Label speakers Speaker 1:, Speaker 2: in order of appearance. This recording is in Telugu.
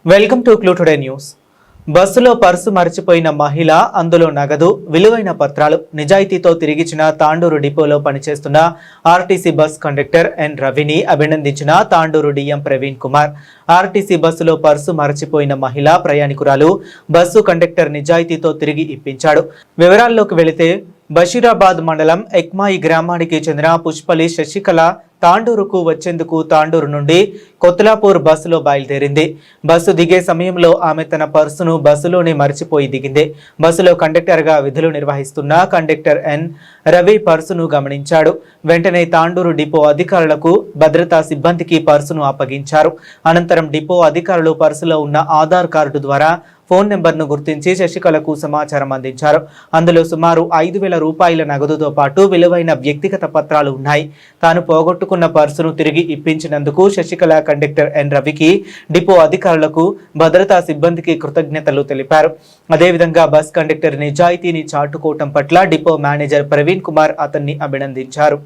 Speaker 1: Welcome to clue today news. బస్సులో పర్సు మర్చిపోయిన మహిళ, అందులో నగదు, విలువైన పత్రాలు నిజాయితీతో తిరిగిచ్చిన తాండూరు డిపోలో పనిచేస్తున్న ఆర్టీసీ బస్ కండక్టర్ ఎన్ రవిని అభినందించిన తాండూరు డిఎం ప్రవీణ్ కుమార్. ఆర్టీసీ బస్సులో పర్సు మర్చిపోయిన మహిళ ప్రయాణికురాలు బస్సు కండక్టర్ నిజాయితీతో తిరిగి ఇప్పించాడు. వివరాల్లోకి వెళితే బషీరాబాద్ మండలం ఎక్మాయి గ్రామానికి చెందిన పుష్పలి శశికళ తాండూరుకు వచ్చేందుకు తాండూరు నుండి కొత్తలాపూర్ బస్సులో బయలుదేరింది. బస్సు దిగే సమయంలో ఆమె తన పర్సును బస్సులోనే మర్చిపోయి దిగింది. బస్సులో కండక్టర్గా విధులు నిర్వహిస్తున్న కండక్టర్ ఎన్ రవి పర్సును గమనించాడు. వెంటనే తాండూరు డిపో అధికారులకు, భద్రతా సిబ్బందికి పర్సును అప్పగించారు. అనంతరం డిపో అధికారులు పర్సులో ఉన్న ఆధార్ కార్డు ద్వారా ఫోన్ నెంబర్ను గుర్తించి శశికళకు సమాచారం అందించారు. అందులో సుమారు 5,000 రూపాయల నగదుతో పాటు విలువైన వ్యక్తిగత పత్రాలు ఉన్నాయి. తాను పోగొట్టుకున్న పర్సును తిరిగి ఇప్పించినందుకు శశికళ కండక్టర్ ఎన్ రవికి, డిపో అధికారులకు, భద్రతా సిబ్బందికి కృతజ్ఞతలు తెలిపారు. అదేవిధంగా బస్ కండక్టర్ నిజాయితీని చాటుకోవటం పట్ల డిపో మేనేజర్ ప్రవీణ్ కుమార్ అతన్ని అభినందించారు.